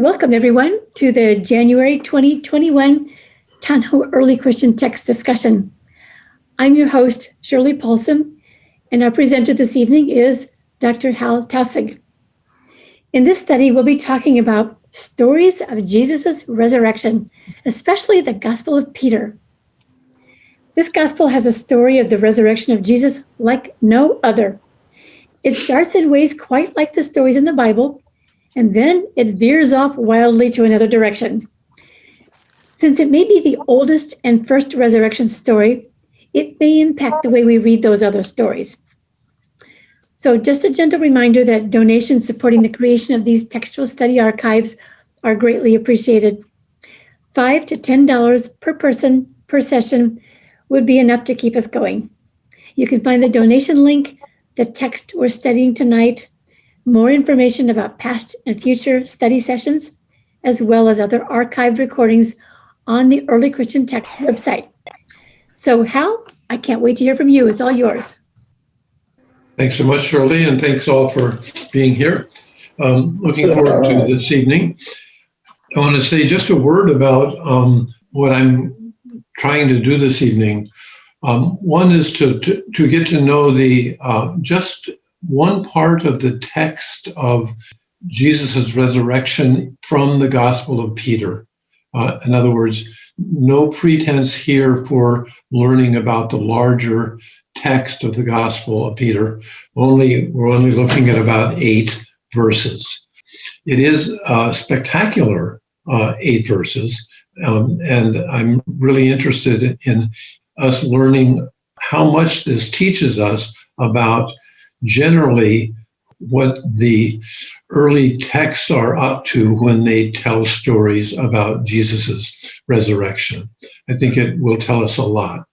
Welcome, everyone, to the January 2021 Town Hall Early Christian Text Discussion. I'm your host, Shirley Paulson, and our presenter this evening is Dr. Hal Taussig. In this study, we'll be talking about stories of Jesus' resurrection, especially the Gospel of Peter. This gospel has a story of the resurrection of Jesus like no other. It starts in ways quite like the stories in the Bible, and then it veers off wildly to another direction. Since it may be the oldest and first resurrection story, it may impact the way we read those other stories. So just a gentle reminder that donations supporting the creation of these textual study archives are greatly appreciated. $5 to $10 per person per session would be enough to keep us going. You can find the donation link, the text we're studying tonight, more information about past and future study sessions, as well as other archived recordings on the Early Christian Text website. So Hal, I can't wait to hear from you. It's all yours. Thanks so much, Shirley, and thanks all for being here. Looking forward to this evening. I want to say just a word about what I'm trying to do this evening. One is to get to know the just one part of the text of Jesus' resurrection from the Gospel of Peter. In other words, no pretense here for learning about the larger text of the Gospel of Peter. We're only looking at about 8 verses. It is spectacular 8 verses, and I'm really interested in us learning how much this teaches us about generally what the early texts are up to when they tell stories about Jesus's resurrection. I think it will tell us a lot.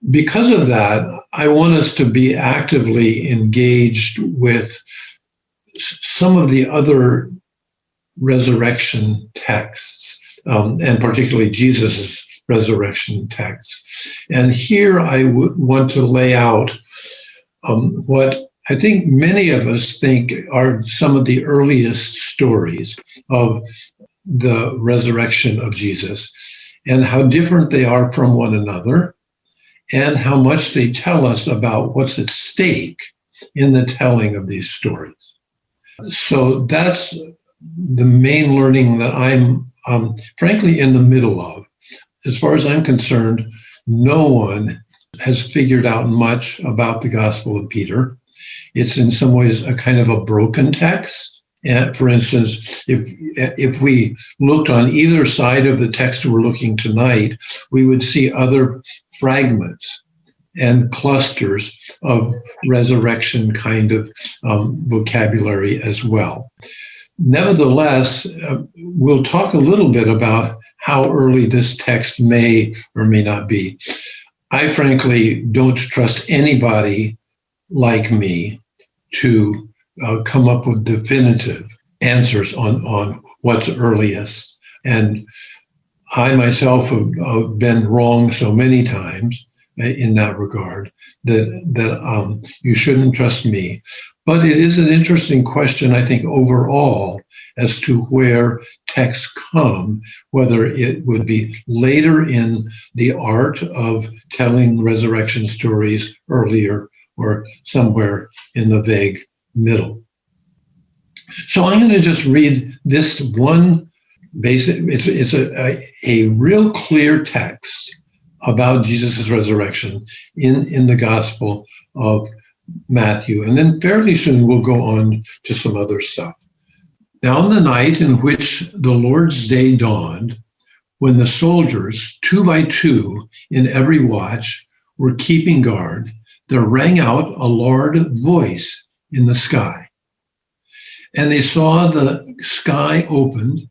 Because of that, I want us to be actively engaged with some of the other resurrection texts, and particularly Jesus's resurrection texts. And here I want to lay out what I think many of us think are some of the earliest stories of the resurrection of Jesus, and how different they are from one another, and how much they tell us about what's at stake in the telling of these stories. So that's the main learning that I'm frankly in the middle of. As far as I'm concerned, no one has figured out much about the Gospel of Peter. It's in some ways a kind of a broken text. And for instance, if we looked on either side of the text we're looking tonight, we would see other fragments and clusters of resurrection kind of vocabulary as well. Nevertheless, we'll talk a little bit about how early this text may or may not be. I frankly don't trust anybody like me to come up with definitive answers on what's earliest. And I myself have been wrong so many times in that regard that you shouldn't trust me. But it is an interesting question, I think, overall, as to where texts come, whether it would be later in the art of telling resurrection stories earlier or somewhere in the vague middle. So I'm going to just read this one basic, it's a real clear text about Jesus' resurrection in the Gospel of Matthew. And then fairly soon we'll go on to some other stuff. Now, on the night in which the Lord's day dawned, when the soldiers, 2 by 2 in every watch, were keeping guard, there rang out a loud voice in the sky. And they saw the sky opened,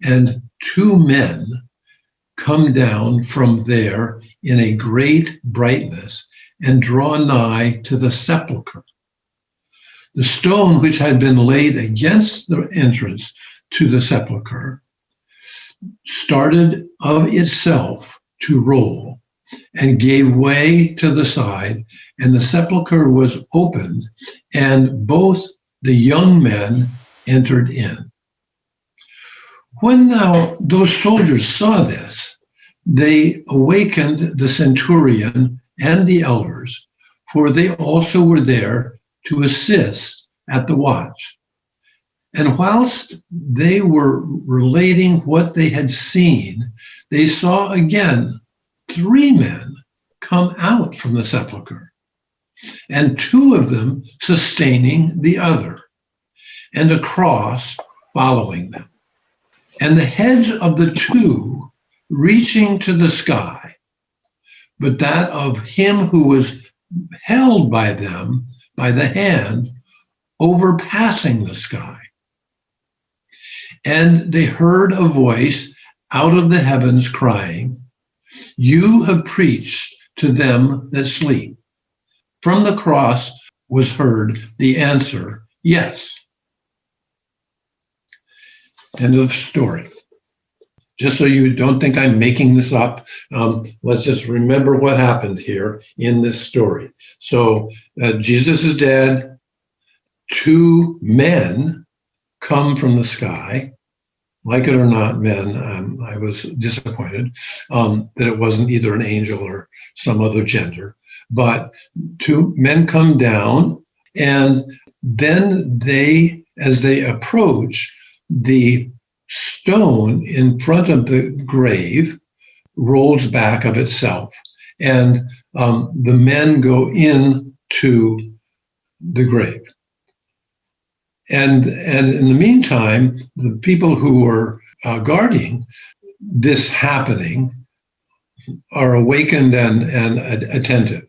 and 2 men come down from there in a great brightness and draw nigh to the sepulchre. The stone which had been laid against the entrance to the sepulchre started of itself to roll and gave way to the side, and the sepulchre was opened, and both the young men entered in. When now those soldiers saw this, they awakened the centurion and the elders, for they also were there to assist at the watch. And whilst they were relating what they had seen, they saw again 3 men come out from the sepulchre, and 2 of them sustaining the other, and a cross following them. And the heads of the 2 reaching to the sky, but that of him who was held by them by the hand overpassing the sky. And they heard a voice out of the heavens crying, "You have preached to them that sleep." From the cross was heard the answer, "Yes." End of story. Just so you don't think I'm making this up, let's just remember what happened here in this story. So Jesus is dead. 2 men come from the sky. Like it or not, men, I was disappointed that it wasn't either an angel or some other gender. But 2 men come down, and then as they approach, the stone in front of the grave rolls back of itself, and the men go into the grave. And in the meantime, the people who were guarding this happening are awakened and attentive.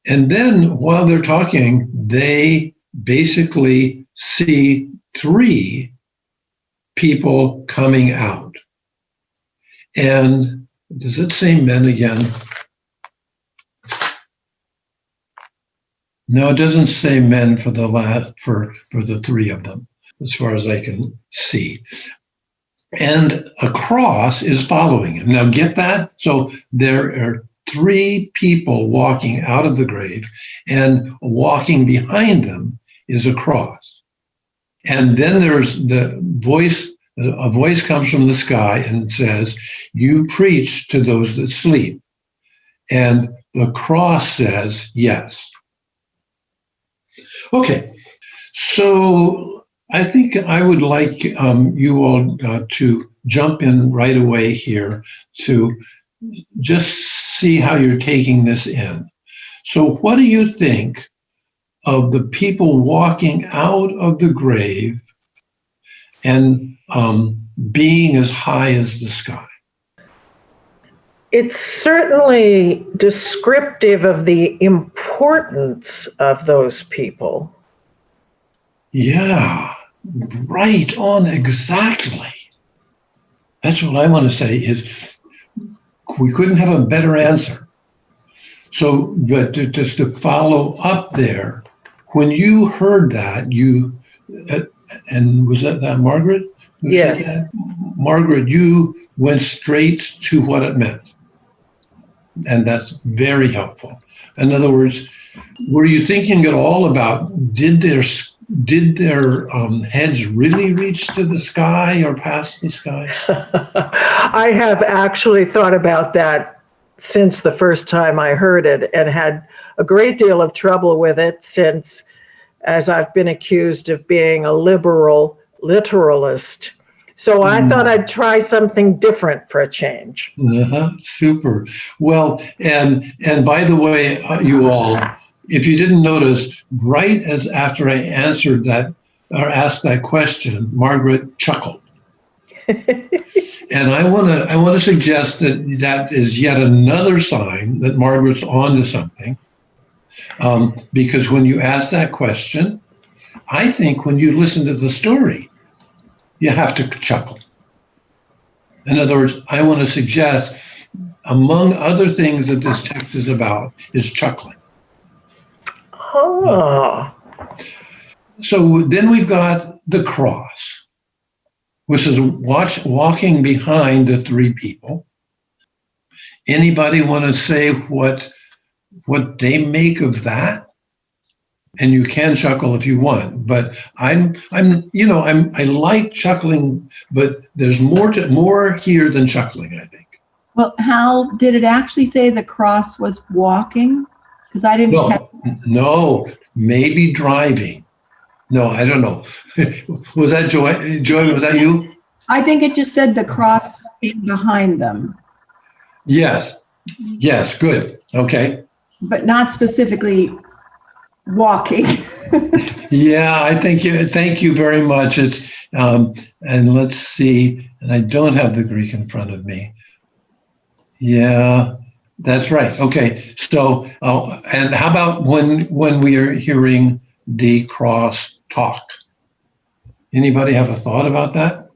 And then while they're talking, they basically see 3 people coming out. And does it say men again? No, it doesn't say men for the 3 of them, as far as I can see. And a cross is following him. Now get that? So there are 3 people walking out of the grave, and walking behind them is a cross. And then there's a voice comes from the sky and says, "You preach to those that sleep." And the cross says, "Yes." Okay, so I think I would like you all to jump in right away here to just see how you're taking this in. So what do you think of the people walking out of the grave and being as high as the sky? It's certainly descriptive of the importance of those people. Yeah, right on, exactly. That's what I want to say is we couldn't have a better answer. So, but just to follow up there, when you heard that, and was that Margaret? Yes. Margaret, you went straight to what it meant. And that's very helpful. In other words, were you thinking at all about did their heads really reach to the sky or past the sky? I have actually thought about that since the first time I heard it, and had a great deal of trouble with it since, as I've been accused of being a liberal literalist. So I thought I'd try something different for a change. Super. Well, and by the way, you all, if you didn't notice, right as after I answered that or asked that question, Margaret chuckled. And I want to suggest that is yet another sign that Margaret's on to something. Because when you ask that question, I think when you listen to the story, you have to chuckle. In other words, I want to suggest, among other things that this text is about, is chuckling. Oh. So then we've got the cross, which is walking behind the 3 people. Anybody want to say what they make of that? and you can chuckle if you want, but I like chuckling, but there's more here than chuckling, I think. Well, Hal, did it actually say the cross was walking? Because I didn't catch. No, maybe driving. No, I don't know. Was that Joy? Joy, was that you? I think it just said the cross being behind them, Yes, good. Okay. but not specifically walking. Yeah, I think thank you very much. It's and let's see, and I don't have the Greek in front of me. Yeah, that's right. Okay, so and how about when we are hearing the cross talk? Anybody have a thought about that?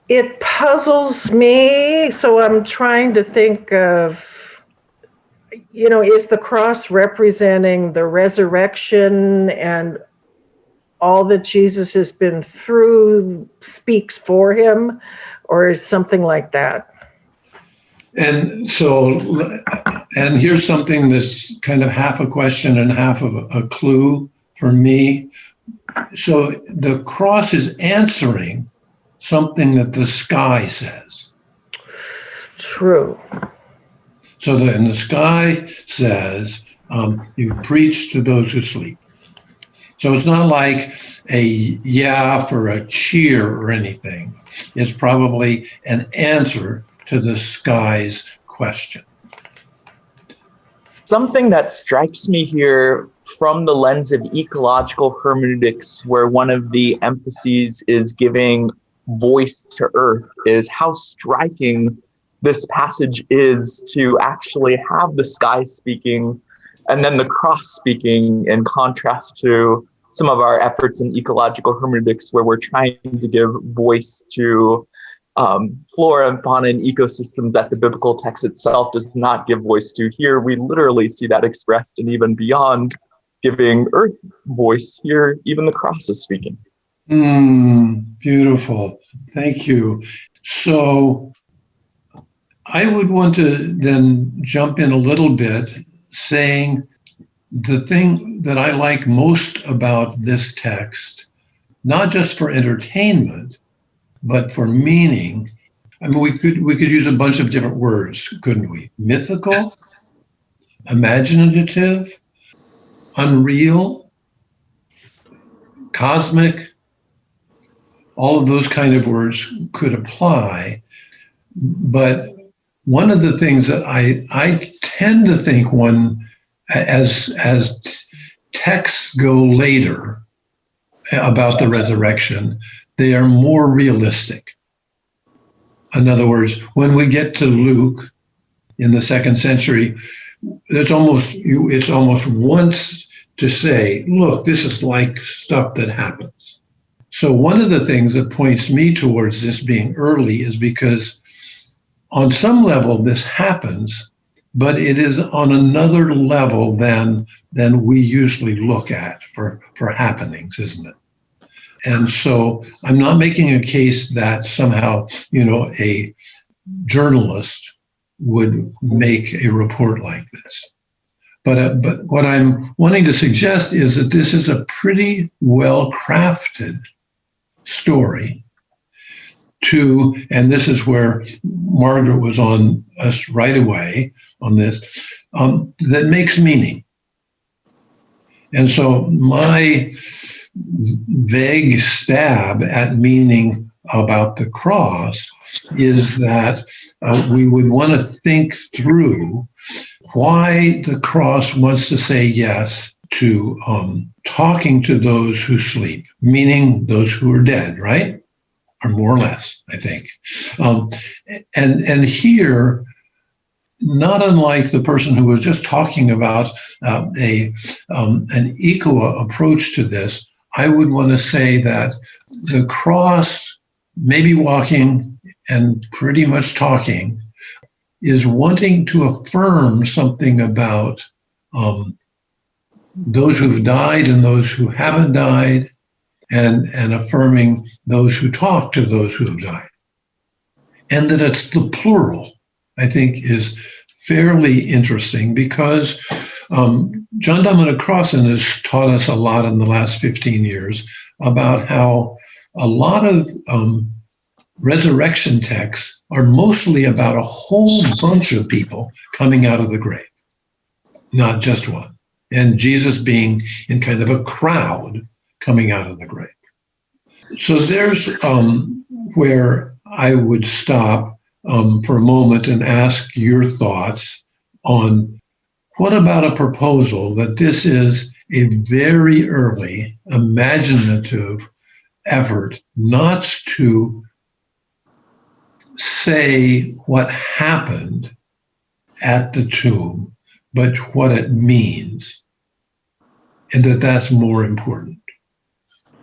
It puzzles me, so I'm trying to think of, is the cross representing the resurrection and all that Jesus has been through speaks for him, or something like that? And so, and here's something that's kind of half a question and half of a clue for me. So the cross is answering something that the sky says. True. So the sky says, you preach to those who sleep. So it's not like a yeah for a cheer or anything. It's probably an answer to the sky's question. Something that strikes me here from the lens of ecological hermeneutics, where one of the emphases is giving voice to earth, is how striking this passage is to actually have the sky speaking and then the cross speaking, in contrast to some of our efforts in ecological hermeneutics where we're trying to give voice to flora and fauna and ecosystems that the biblical text itself does not give voice to. Here, we literally see that expressed, and even beyond giving earth voice, here, even the cross is speaking. Beautiful. Thank you. So I would want to then jump in a little bit, saying the thing that I like most about this text, not just for entertainment, but for meaning. I mean, we could use a bunch of different words, couldn't we? Mythical, imaginative, unreal, cosmic, all of those kind of words could apply. But one of the things that I tend to think as texts go later about the resurrection, they are more realistic. In other words, when we get to Luke in the 2nd century, it's almost wants to say, look, this is like stuff that happens. So one of the things that points me towards this being early is because on some level this happens, but it is on another level than we usually look at for happenings, isn't it? And so I'm not making a case that somehow, a journalist would make a report like this. But what I'm wanting to suggest is that this is a pretty well-crafted story and this is where Margaret was on us right away on this, that makes meaning. And so my vague stab at meaning about the cross is that we would want to think through why the cross wants to say yes to talking to those who sleep, meaning those who are dead, right? Or more or less, I think. And here, not unlike the person who was just talking about an eco approach to this, I would want to say that the cross, maybe walking and pretty much talking, is wanting to affirm something about those who've died and those who haven't died, and affirming those who talk to those who have died. And that it's the plural, I think, is fairly interesting because John Dominic Crossan has taught us a lot in the last 15 years about how a lot of resurrection texts are mostly about a whole bunch of people coming out of the grave, not just one. And Jesus being in kind of a crowd coming out of the grave. So there's where I would stop for a moment and ask your thoughts on what about a proposal that this is a very early imaginative effort not to say what happened at the tomb, but what it means, and that's more important.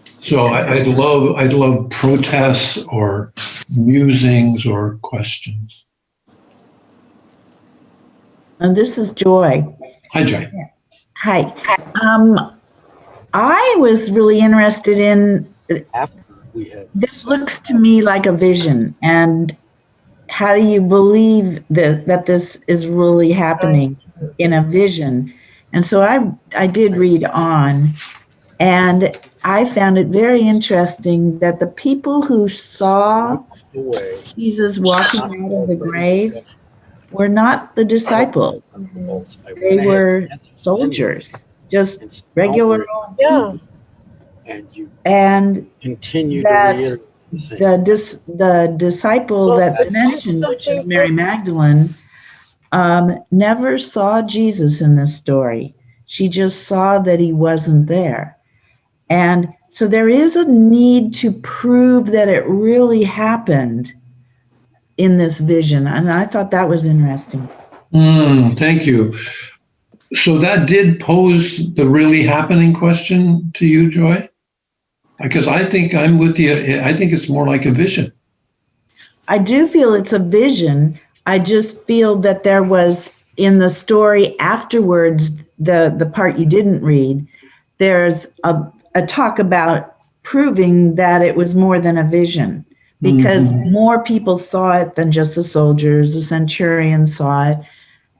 So I'd love protests or musings or questions. And this is Joy. Hi, Joy. Hi. I was really interested in, this looks to me like a vision, and how do you believe that this is really happening in a vision? And so I did read on, and I found it very interesting that the people who saw Jesus walking out of the grave were not the disciples. They were soldiers, just regular old people. And that the disciple that's mentioned, which is Mary Magdalene, never saw Jesus in this story. She just saw that he wasn't there. And so there is a need to prove that it really happened in this vision. And I thought that was interesting. Thank you. So that did pose the really happening question to you, Joy? Because I think I'm with you. I think it's more like a vision. I do feel it's a vision. I just feel that there was, in the story afterwards, the part you didn't read, there's a talk about proving that it was more than a vision, because more people saw it than just the soldiers. The centurion saw it.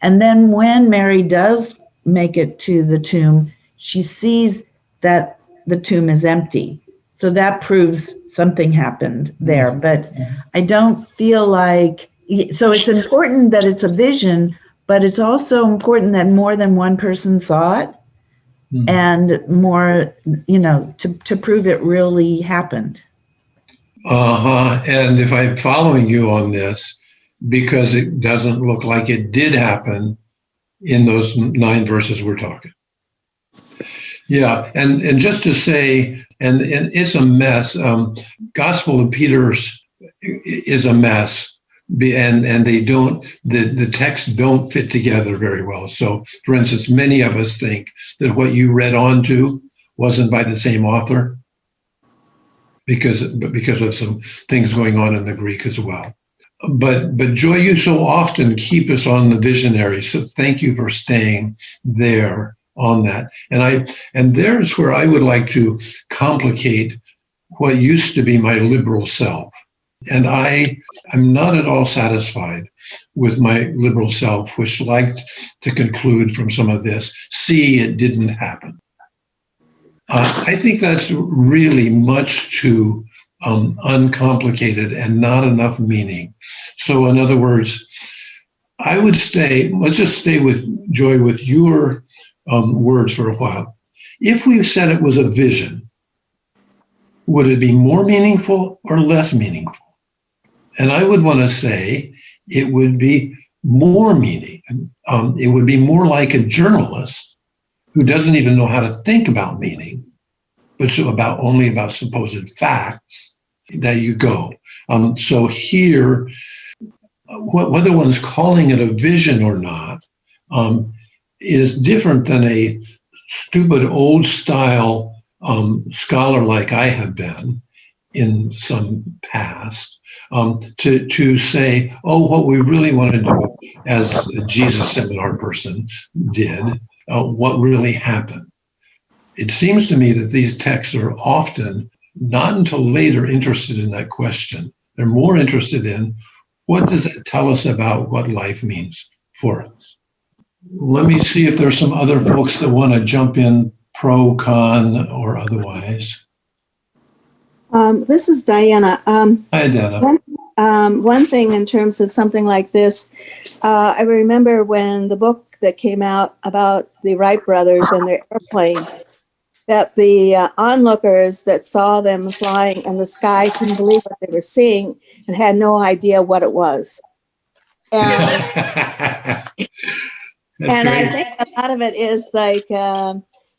And then when Mary does make it to the tomb, she sees that the tomb is empty. So that proves something happened there. But I don't feel like, so it's important that it's a vision, but it's also important that more than one person saw it, and more, to prove it really happened. And if I'm following you on this, because it doesn't look like it did happen in those 9 verses we're talking. Yeah, and just to say, and it's a mess. Gospel of Peter's is a mess, and they don't, the texts don't fit together very well. So, for instance, many of us think that what you read on to wasn't by the same author, because of some things going on in the Greek as well. But Joy, you so often keep us on the visionary, so thank you for staying there on that. And there's where I would like to complicate what used to be my liberal self. And I'm not at all satisfied with my liberal self, which liked to conclude from some of this, see, it didn't happen. I think that's really much too uncomplicated and not enough meaning. So in other words, I would let's just stay with Joy with your words for a while. If we said it was a vision, would it be more meaningful or less meaningful? And I would want to say it would be more meaning. It would be more like a journalist who doesn't even know how to think about meaning, but only about supposed facts, that you go. So here, whether one's calling it a vision or not, is different than a stupid old style scholar like I have been in some past, to say, oh, what we really want to do, as a Jesus seminar person did, what really happened. It seems to me that these texts are often not until later interested in that question. They're more interested in what does it tell us about what life means for us. let me see if there's some other folks that want to jump in, pro, con, or otherwise. This is Diana. Hi, Dana. One thing in terms of something like this, I remember when the book that came out about the Wright brothers and their airplane, that the onlookers that saw them flying in the sky couldn't believe what they were seeing and had no idea what it was. And, and I think a lot of it is like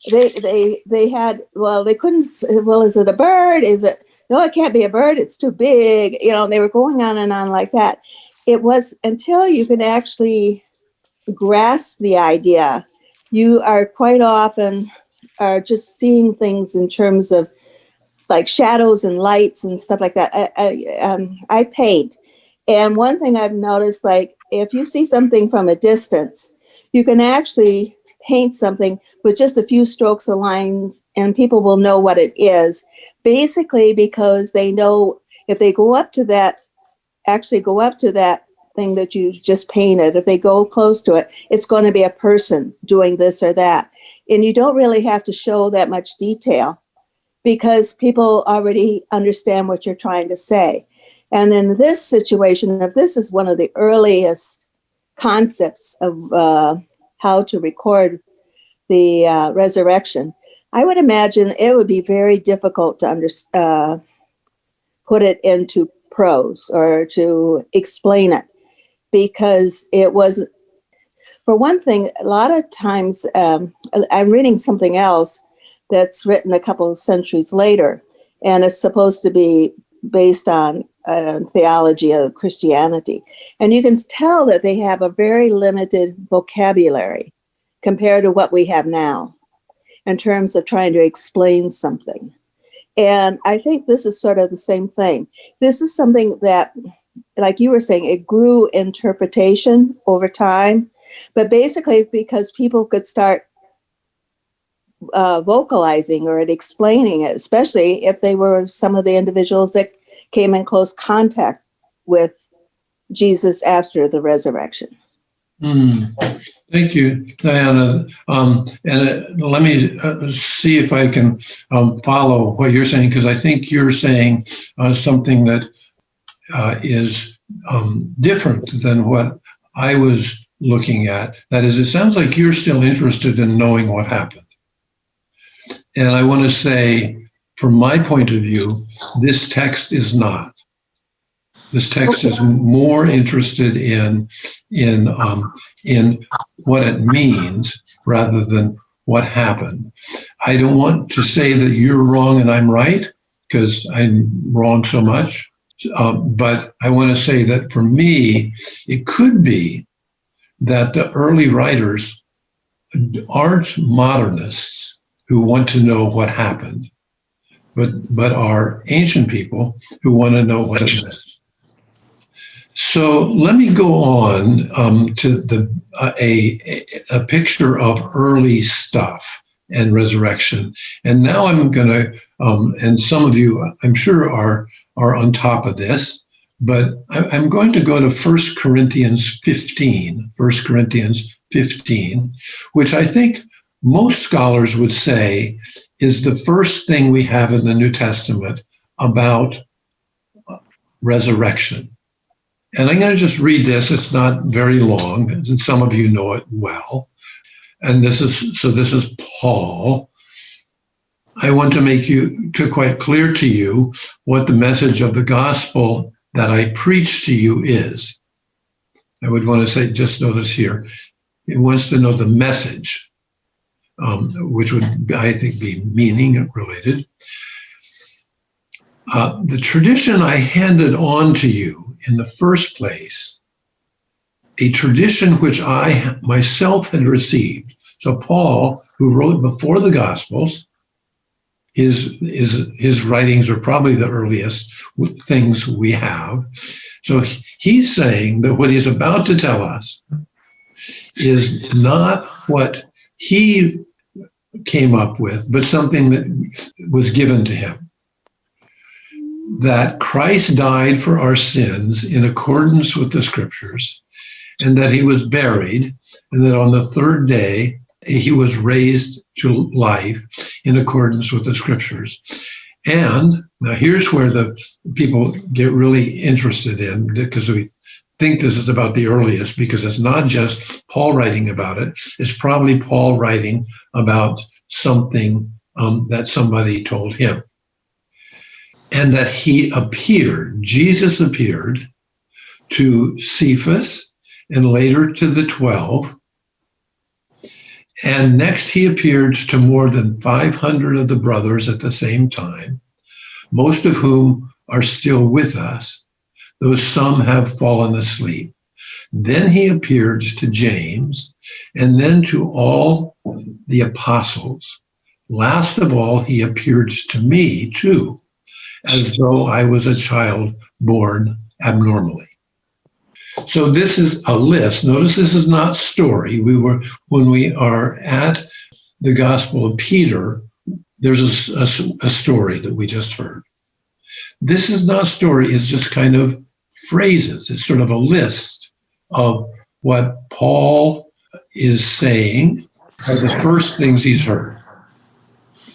they had, well, they couldn't, well, is it a bird? Is it, no, it can't be a bird. It's too big. You know, they were going on and on like that. It was until you can actually grasp the idea, you are quite often are just seeing things in terms of like shadows and lights and stuff like that. I paint. And one thing I've noticed, like if you see something from a distance, you can actually paint something with just a few strokes of lines and people will know what it is. Basically, because they know if they go up to that, actually go up to that thing that you just painted, if they go close to it, it's going to be a person doing this or that. And you don't really have to show that much detail because people already understand what you're trying to say. And in this situation, if this is one of the earliest concepts of how to record the resurrection, I would imagine it would be very difficult to put it into prose or to explain it, because it was, for one thing, a lot of times I'm reading something else that's written a couple of centuries later, and it's supposed to be based on theology of Christianity. And you can tell that they have a very limited vocabulary compared to what we have now in terms of trying to explain something. And I think this is sort of the same thing. This is something that, like you were saying, it grew interpretation over time, but basically because people could start vocalizing or explaining it, especially if they were some of the individuals that came in close contact with Jesus after the resurrection. Thank you, Diana. And let me see if I can follow what you're saying, because I think you're saying something that is different than what I was looking at. That is, it sounds like you're still interested in knowing what happened. And I want to say, from my point of view, this text is not. This text is more interested in what it means rather than what happened. I don't want to say that you're wrong and I'm right, because I'm wrong so much. But I want to say that for me, it could be that the early writers aren't modernists who want to know what happened, but are ancient people who want to know what it meant. So let me go on to a picture of early stuff and resurrection. And now I'm going to, and some of you, I'm sure, are on top of this, but I'm going to go to 1 Corinthians 15, which I think most scholars would say is the first thing we have in the New Testament about resurrection. And I'm going to just read this. It's not very long, and some of you know it well. And this is Paul. I want to make quite clear to you what the message of the gospel that I preach to you is. I would want to say, just notice here, it wants to know the message, which would, I think, be meaning related. The tradition I handed on to you in the first place, a tradition which I myself had received. So Paul, who wrote before the Gospels, his writings are probably the earliest things we have. So he's saying that what he's about to tell us is not what he came up with, but something that was given to him. That Christ died for our sins in accordance with the scriptures, and that he was buried, and that on the third day he was raised to life in accordance with the scriptures. And now here's where the people get really interested in, because we think this is about the earliest, because it's not just Paul writing about it. It's probably Paul writing about something that somebody told him. And that Jesus appeared to Cephas and later to the 12. And next he appeared to more than 500 of the brothers at the same time, most of whom are still with us, though some have fallen asleep. Then he appeared to James, and then to all the apostles. Last of all, he appeared to me too, as though I was a child born abnormally. So this is a list. Notice this is not story. When we are at the Gospel of Peter, there's a story that we just heard. This is not story, it's just kind of phrases. It's sort of a list of what Paul is saying are the first things he's heard,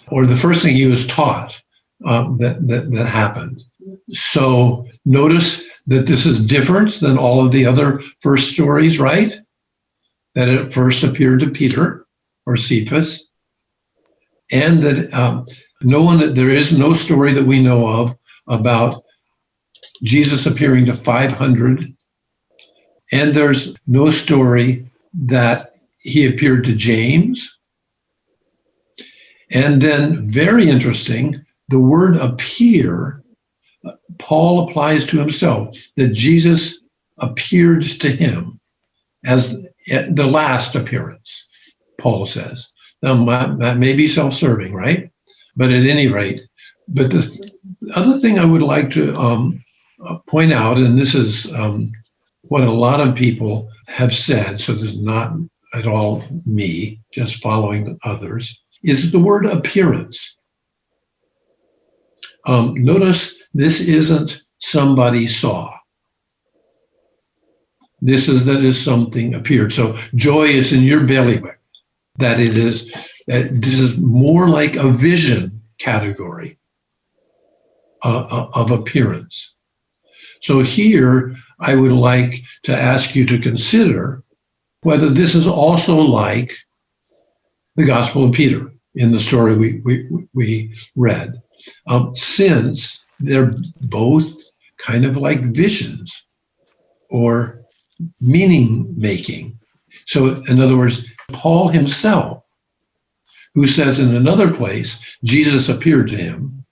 or the first thing he was taught that happened. So notice that this is different than all of the other first stories, right? That it first appeared to Peter or Cephas, and that there is no story that we know of about Jesus appearing to 500, and there's no story that he appeared to James. And then, very interesting, the word appear, Paul applies to himself, that Jesus appeared to him as the last appearance, Paul says. Now, that may be self-serving, right? But at any rate, but the other thing I would like to point out, and this is what a lot of people have said, so this is not at all me, just following others, is the word appearance. Notice this isn't somebody saw. This is something appeared. So joy is in your bailiwick. This is more like a vision category of appearance. So here, I would like to ask you to consider whether this is also like the Gospel of Peter in the story we read, since they're both kind of like visions or meaning making. So in other words, Paul himself, who says in another place, Jesus appeared to him,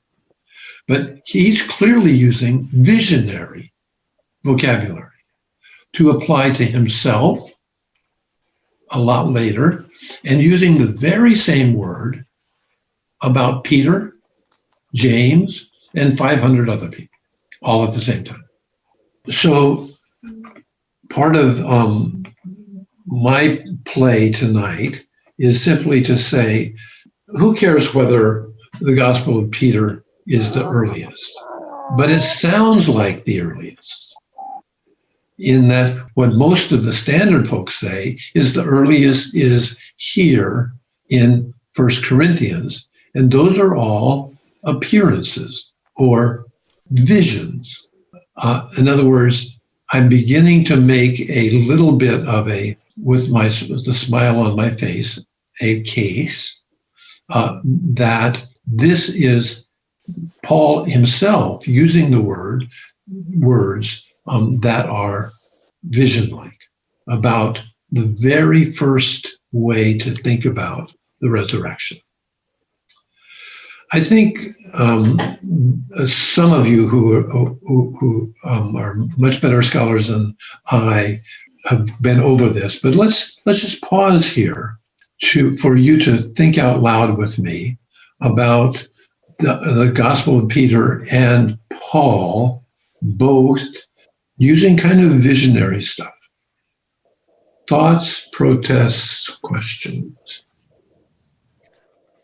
but he's clearly using visionary vocabulary to apply to himself a lot later, and using the very same word about Peter, James, and 500 other people, all at the same time. So part of my play tonight is simply to say, who cares whether the Gospel of Peter is the earliest? But it sounds like the earliest, in that what most of the standard folks say is the earliest is here in 1 Corinthians, and those are all appearances or visions. In other words, I'm beginning to make a little bit of with the smile on my face, a case that this is Paul himself using the words that are vision-like about the very first way to think about the resurrection. I think some of you who are much better scholars than I have been over this, but let's just pause here for you to think out loud with me about the Gospel of Peter and Paul, both using kind of visionary stuff. Thoughts, protests, questions?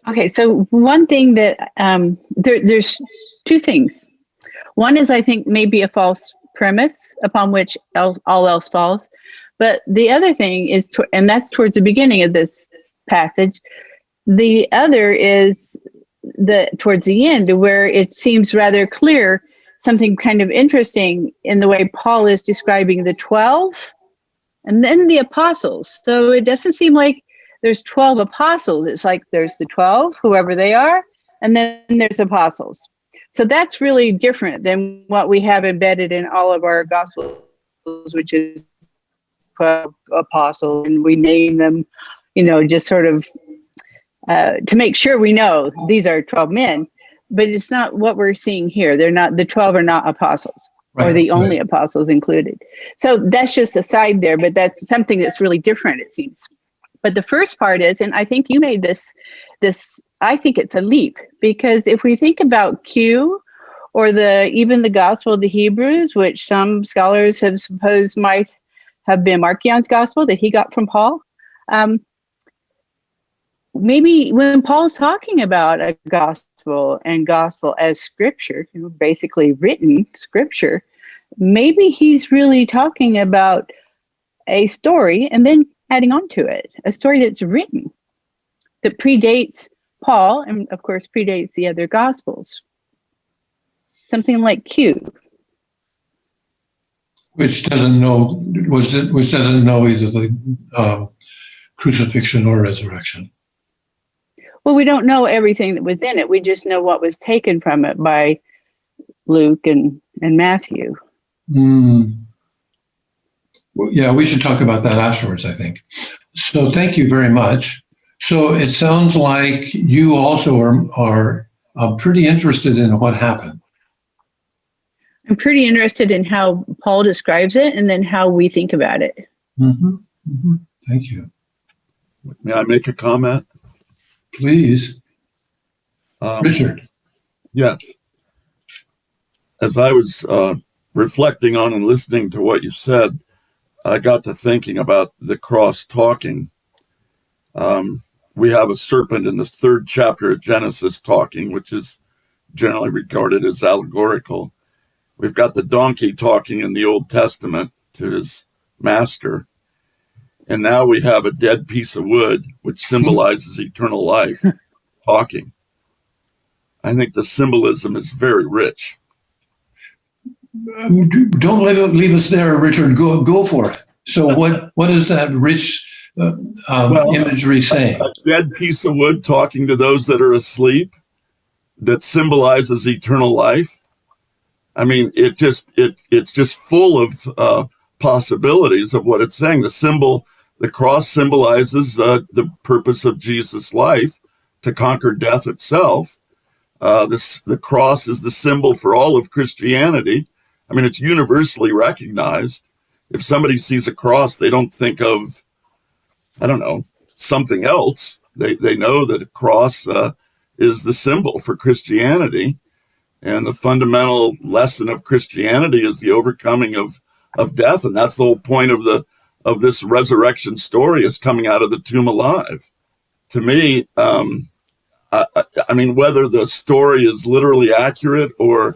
Okay, so one thing that there's two things. One is, I think, maybe a false premise upon which all else falls. But the other thing is, and that's towards the beginning of this passage. The other is towards the end, where it seems rather clear, something kind of interesting in the way Paul is describing the 12 and then the apostles. So it doesn't seem like there's 12 apostles. It's like there's the 12, whoever they are, and then there's apostles. So that's really different than what we have embedded in all of our gospels, which is 12 apostles, and we name them, just sort of to make sure we know these are 12 men. But it's not what we're seeing here. They're not, the 12 are not apostles, or the only apostles included. So that's just a side there, but that's something that's really different, it seems. But the first part is, and I think you made this, I think it's a leap, because if we think about Q, or even the Gospel of the Hebrews, which some scholars have supposed might have been Markion's gospel that he got from Paul, maybe when Paul's talking about a gospel and gospel as scripture, basically written scripture, maybe he's really talking about a story and then adding on to it, a story that's written that predates Paul and of course predates the other gospels. Something like Q. Which doesn't know either the crucifixion or resurrection. Well, we don't know everything that was in it. We just know what was taken from it by Luke and Matthew. Well, yeah, we should talk about that afterwards, I think. So thank you very much. So it sounds like you also are pretty interested in what happened. I'm pretty interested in how Paul describes it and then how we think about it. Thank you. May I make a comment? Please. Richard. Yes. As I was reflecting on and listening to what you said, I got to thinking about the cross talking. We have a serpent in the 3rd chapter of Genesis talking, which is generally regarded as allegorical. We've got the donkey talking in the Old Testament to his master. And now we have a dead piece of wood, which symbolizes eternal life, talking. I think the symbolism is very rich. Don't leave us there, Richard. Go for it. So what is that rich imagery saying? A dead piece of wood talking to those that are asleep, that symbolizes eternal life. I mean, it's just full of possibilities of what it's saying. The cross symbolizes the purpose of Jesus' life, to conquer death itself. The cross is the symbol for all of Christianity. I mean, it's universally recognized. If somebody sees a cross, they don't think of, something else. They know that a cross is the symbol for Christianity. And the fundamental lesson of Christianity is the overcoming of death. And that's the whole point of this resurrection story, is coming out of the tomb alive. To me, I mean, whether the story is literally accurate or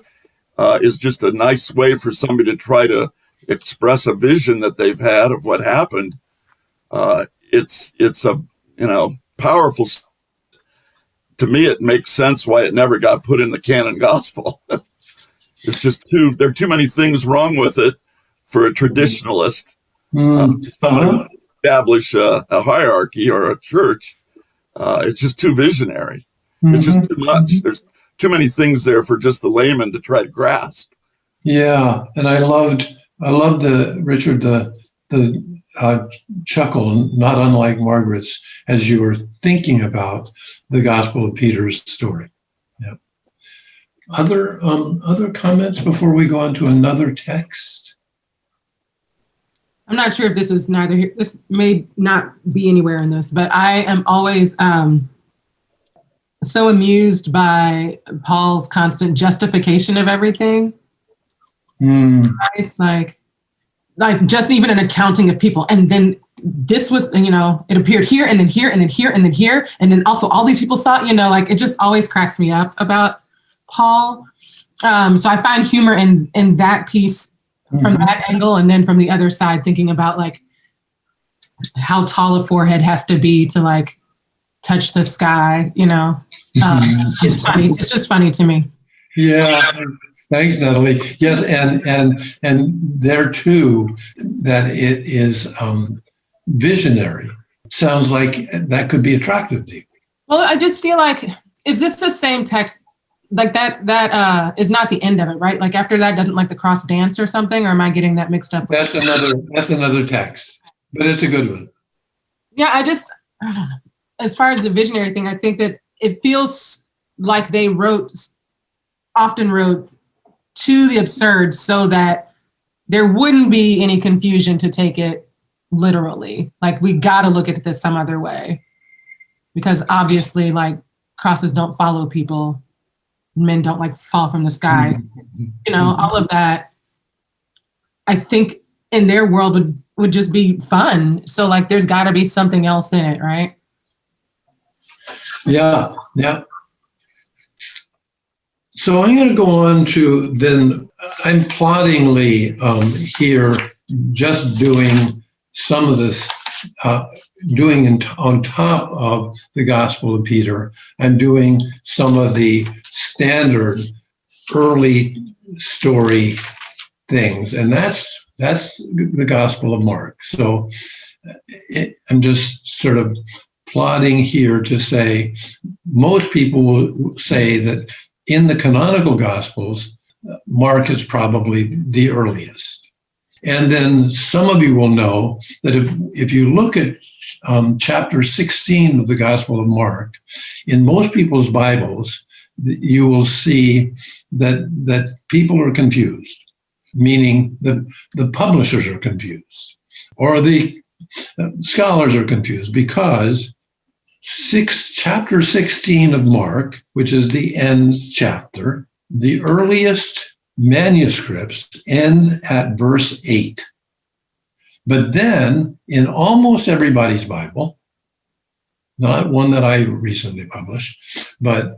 is just a nice way for somebody to try to express a vision that they've had of what happened, it's a powerful. To me, it makes sense why it never got put in the canon gospel. It's just there are too many things wrong with it for a traditionalist to establish a hierarchy or a church. It's just too visionary. It's just too much. There's too many things there for just the layman to try to grasp. Yeah, and I loved Richard the chuckle, not unlike Margaret's, as you were thinking about the Gospel of Peter's story. Yeah. Other comments before we go on to another text? I'm not sure if this is neither here. This may not be anywhere in this, but I am always so amused by Paul's constant justification of everything. It's like just even an accounting of people. And then this was, it appeared here and then here and then here and then here. And then also all these people saw it, it just always cracks me up about Paul. So I find humor in that piece from that angle. And then from the other side, thinking about how tall a forehead has to be to like touch the sky, you know. It's funny. It's just funny to me. Yeah, thanks, Natalie. Yes, and there too, that it is visionary. Sounds like that could be attractive to you. Well, I just feel like, is this the same text? Like that is not the end of it, right? Like after that, doesn't like the cross dance or something, or am I getting that mixed up? That's another text, but it's a good one. Yeah, I don't know. As far as the visionary thing, I think that it feels like they often wrote to the absurd so that there wouldn't be any confusion to take it literally. Like, we got to look at this some other way, because obviously, like, crosses don't follow people. Men don't like fall from the sky. You know, all of that, I think in their world would just be fun. So like, there's got to be something else in it, right? Yeah. So I'm going to go on to then, I'm ploddingly here just doing some of this, on top of the Gospel of Peter. I'm doing some of the standard early story things, and that's the Gospel of Mark. So I'm just sort of plodding here to say, most people will say that in the canonical Gospels, Mark is probably the earliest. And then some of you will know that if you look at chapter 16 of the Gospel of Mark, in most people's Bibles, you will see that people are confused, meaning the publishers are confused, or the scholars are confused, because chapter 16 of Mark, which is the end chapter, the earliest manuscripts end at verse 8. But then in almost everybody's Bible, not one that I recently published, but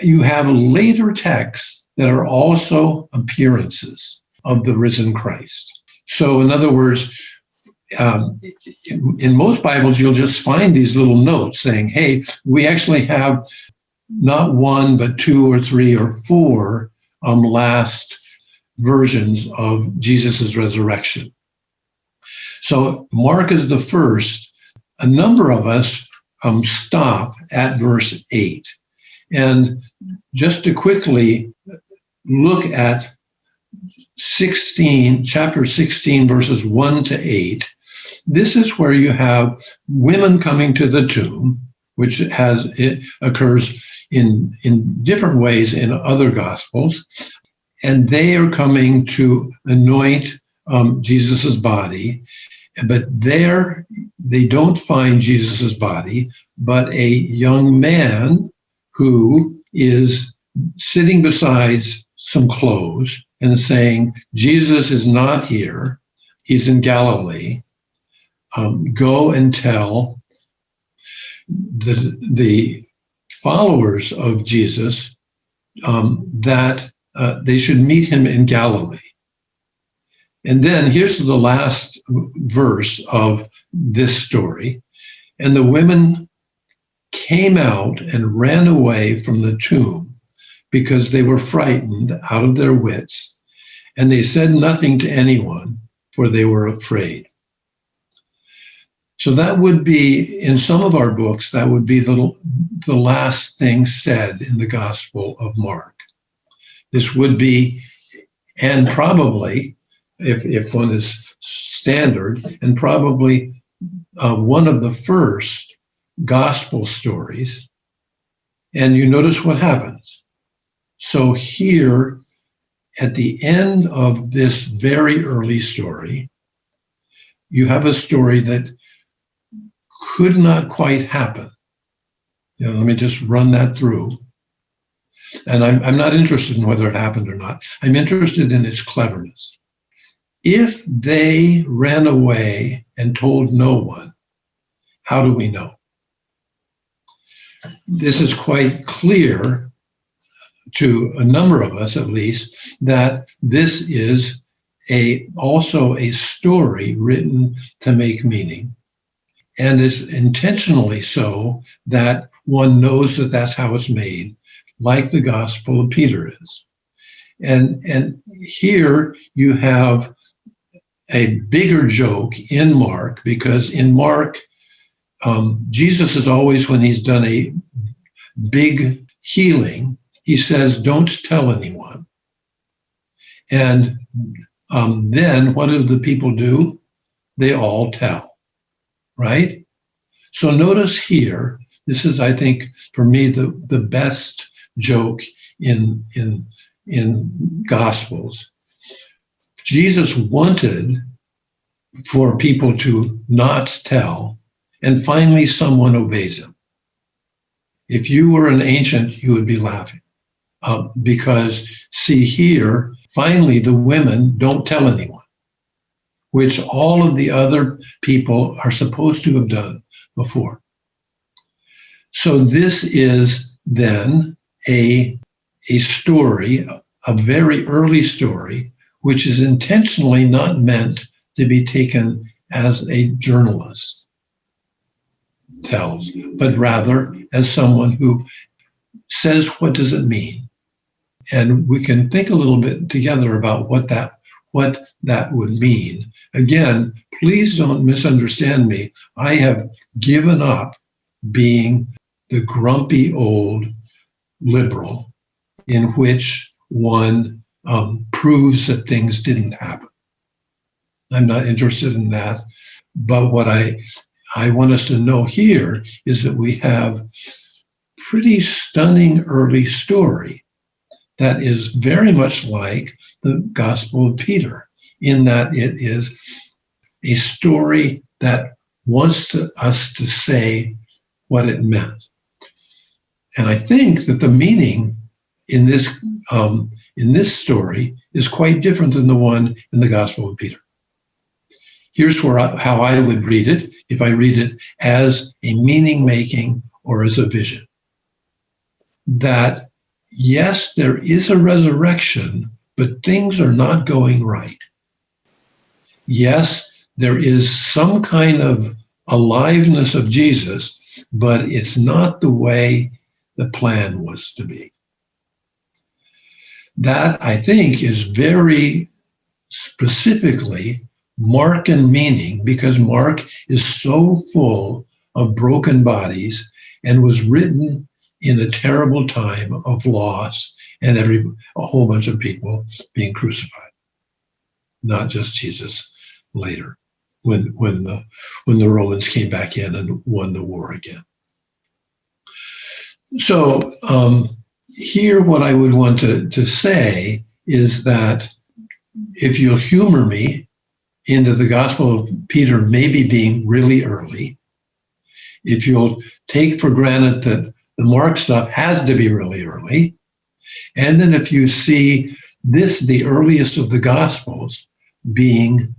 you have later texts that are also appearances of the risen Christ. So in other words, in most Bibles, you'll just find these little notes saying, hey, we actually have not one, but two or three or four last versions of Jesus's resurrection. So Mark is the first. A number of us stop at verse 8. And just to quickly look at chapter 16, verses 1 to 8, this is where you have women coming to the tomb, which it occurs in different ways in other Gospels, and they are coming to anoint Jesus's body. But there, they don't find Jesus's body, but a young man who is sitting beside some clothes and saying, Jesus is not here, he's in Galilee. Go and tell the followers of Jesus that they should meet him in Galilee. And then here's the last verse of this story. And the women came out and ran away from the tomb because they were frightened out of their wits. And they said nothing to anyone, for they were afraid. So that would be, in some of our books, that would be the last thing said in the Gospel of Mark. This would be, and probably, if one is standard, and probably one of the first gospel stories. And you notice what happens. So here, at the end of this very early story, you have a story that could not quite happen. Let me just run that through. And I'm not interested in whether it happened or not. I'm interested in its cleverness. If they ran away and told no one, how do we know? This is quite clear to a number of us, at least, that this is also a story written to make meaning, and is intentionally so that one knows that that's how it's made, like the Gospel of Peter is. And here you have a bigger joke in Mark, because in Mark, Jesus is always, when he's done a big healing, he says, don't tell anyone. And then what do the people do? They all tell, right? So notice here, this is, I think, for me, the best joke in Gospels. Jesus wanted for people to not tell, and finally someone obeys him. If you were an ancient, you would be laughing. Because see here, finally the women don't tell anyone, which all of the other people are supposed to have done before. So this is then a story, a very early story, which is intentionally not meant to be taken as a journalist tells, but rather as someone who says, what does it mean? And we can think a little bit together about what that would mean. Again, please don't misunderstand me. I have given up being the grumpy old liberal in which one proves that things didn't happen. I'm not interested in that. But what I want us to know here is that we have pretty stunning early story that is very much like the Gospel of Peter, in that it is a story that wants us to say what it meant. And I think that the meaning in this story is quite different than the one in the Gospel of Peter. Here's how I would read it, if I read it as a meaning-making or as a vision. That, yes, there is a resurrection, but things are not going right. Yes, there is some kind of aliveness of Jesus, but it's not the way the plan was to be. That, I think, is very specifically Markan meaning, because Mark is so full of broken bodies and was written in a terrible time of loss and a whole bunch of people being crucified. Not just Jesus later, when the Romans came back in and won the war again. So here what I would want to say is that if you'll humor me into the Gospel of Peter maybe being really early, if you'll take for granted that the Mark stuff has to be really early, and then if you see this, the earliest of the Gospels, being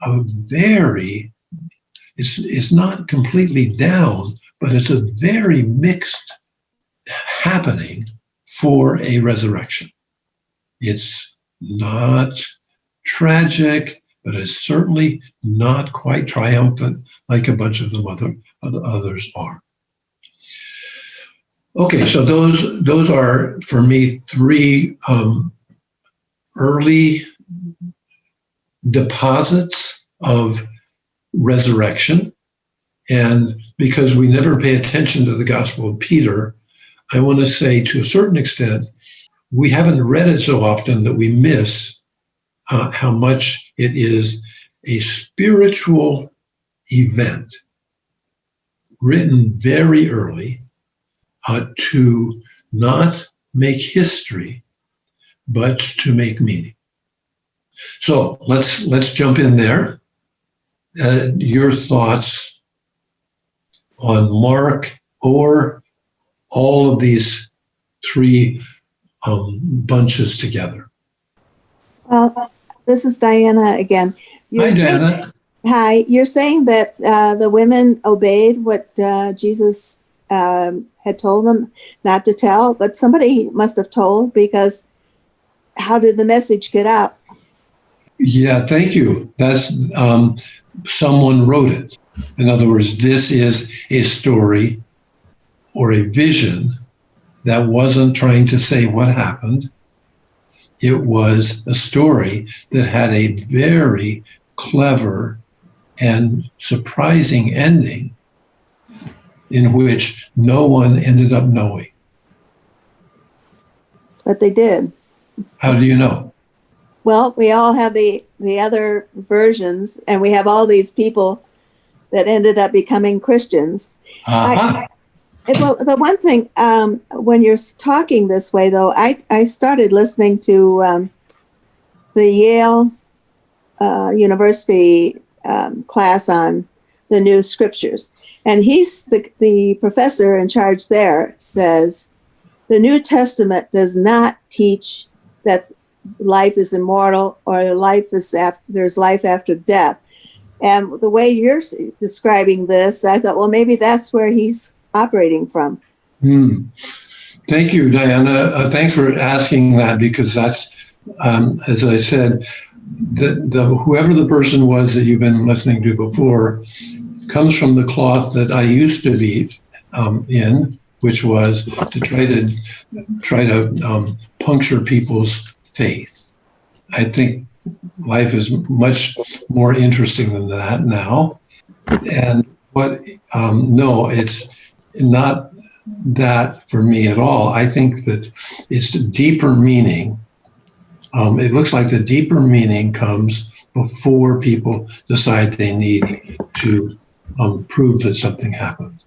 a very, it's not completely down, but it's a very mixed happening for a resurrection. It's not tragic, but it's certainly not quite triumphant like a bunch of the others are. Okay, so those are, for me, three early deposits of resurrection. And because we never pay attention to the Gospel of Peter, I want to say, to a certain extent, we haven't read it so often that we miss how much it is a spiritual event written very early to not make history, but to make meaning. So let's jump in there. Your thoughts on Mark or all of these three bunches together. Well, this is Diana again. Hi, Diana. Hi. You're saying that the women obeyed what Jesus had told them not to tell, but somebody must have told, because how did the message get out? Yeah, thank you. That's someone wrote it. In other words, this is a story or a vision that wasn't trying to say what happened. It was a story that had a very clever and surprising ending in which no one ended up knowing. But they did. How do you know? Well, we all have the other versions, and we have all these people that ended up becoming Christians. Uh-huh. Well, the one thing, when you're talking this way, though, I started listening to the Yale University class on the new scriptures. And he's the professor in charge there says, the New Testament does not teach that life is immortal or there's life after death. And the way you're describing this, I thought, well, maybe that's where he's operating from. Thank you, Diana. Thanks for asking that, because that's, as I said, whoever the person was that you've been listening to before comes from the cloth that I used to be in, which was to try to puncture people's faith. I think life is much more interesting than that now. And no, it's not that for me at all. I think that it's a deeper meaning. It looks like the deeper meaning comes before people decide they need to prove that something happened.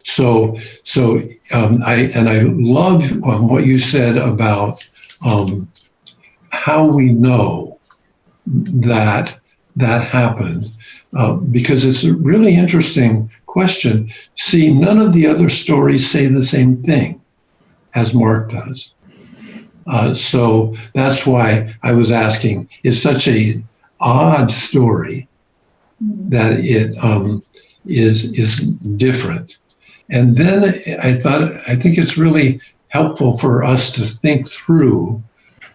So I love what you said about how we know that happened, because it's a really interesting question. See, none of the other stories say the same thing as Mark does. So that's why I was asking, it's such a odd story that it is different. And then I think it's really helpful for us to think through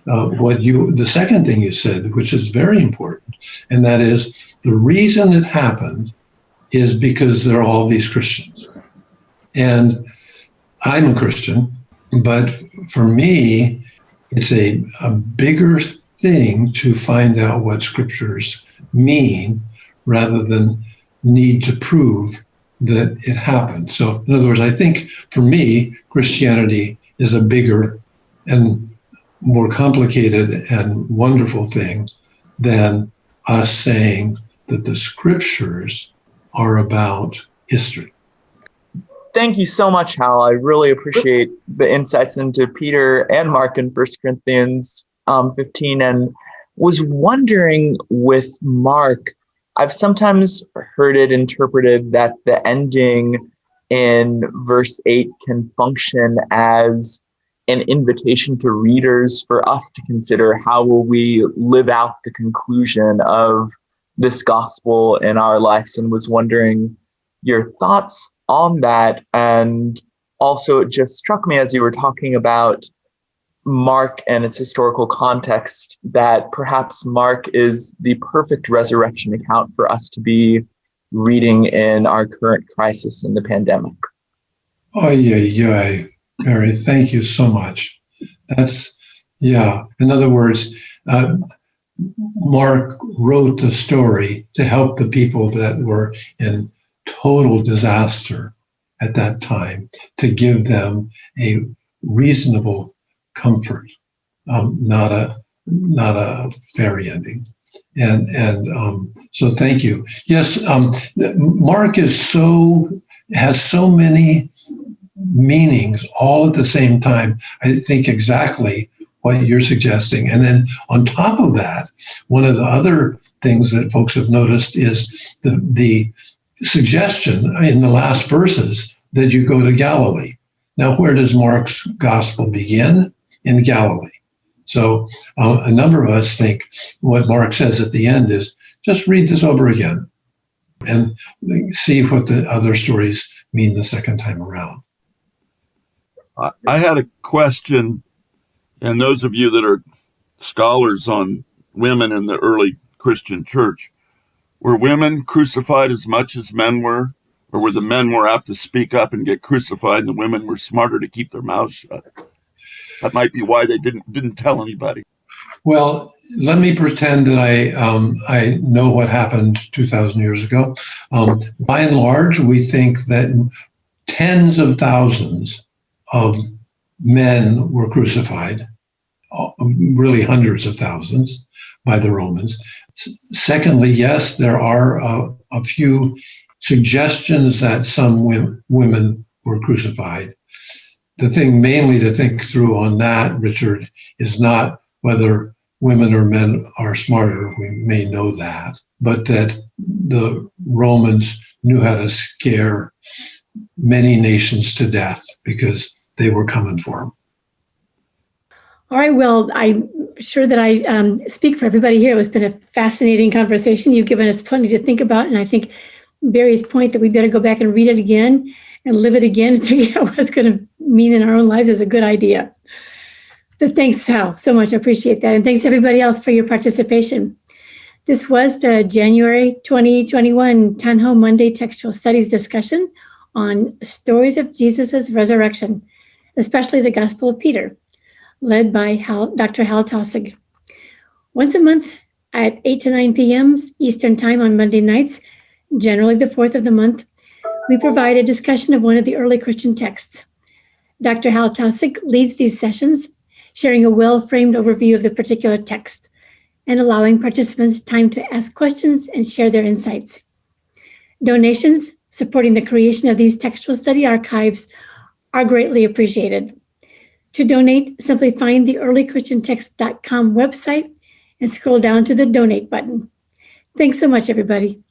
the second thing you said, which is very important, and that is the reason it happened is because there are all these Christians. And I'm a Christian, but for me, it's a bigger thing to find out what scriptures mean rather than need to prove that it happened. So in other words, I think for me, Christianity is a bigger and more complicated and wonderful thing than us saying that the scriptures are about history. Thank you so much, Hal. I really appreciate the insights into Peter and Mark in 1 Corinthians 15, and was wondering with Mark, I've sometimes heard it interpreted that the ending in verse 8 can function as an invitation to readers for us to consider how will we live out the conclusion of this gospel in our lives, and was wondering your thoughts on that. And also it just struck me as you were talking about Mark and its historical context that perhaps Mark is the perfect resurrection account for us to be reading in our current crisis in the pandemic. Oh, yeah, Mary, thank you so much. In other words, Mark wrote the story to help the people that were in total disaster at that time, to give them a reasonable comfort, not a fairy ending. And so thank you. Yes, Mark has so many meanings all at the same time. I think exactly what you're suggesting. And then on top of that, one of the other things that folks have noticed is the suggestion in the last verses that you go to Galilee. Now, where does Mark's gospel begin? In Galilee. So a number of us think what Mark says at the end is just read this over again and see what the other stories mean the second time around. I had a question, and those of you that are scholars on women in the early Christian church. Were women crucified as much as men were? Or were the men more apt to speak up and get crucified and the women were smarter to keep their mouths shut? That might be why they didn't tell anybody. Well, let me pretend that I know what happened 2,000 years ago. By and large, we think that tens of thousands of men were crucified, really hundreds of thousands by the Romans. Secondly, yes, there are a few suggestions that some women were crucified. The thing mainly to think through on that, Richard, is not whether women or men are smarter. We may know that, but that the Romans knew how to scare many nations to death because they were coming for them. All right, well, I'm sure that I speak for everybody here. It's been a fascinating conversation. You've given us plenty to think about, and I think Barry's point that we better go back and read it again and live it again and figure out what it's going to mean in our own lives is a good idea. So thanks, Hal, so much. I appreciate that. And thanks everybody else for your participation. This was the January 2021 Tanho Monday Textual Studies discussion on stories of Jesus' resurrection, especially the Gospel of Peter, led by Dr. Hal Taussig. Once a month at 8 to 9 p.m. Eastern Time on Monday nights, generally the 4th of the month, we provide a discussion of one of the early Christian texts. Dr. Hal Taussig leads these sessions, sharing a well-framed overview of the particular text and allowing participants time to ask questions and share their insights. Donations supporting the creation of these textual study archives are greatly appreciated. To donate, simply find the earlychristiantext.com website and scroll down to the donate button. Thanks so much, everybody.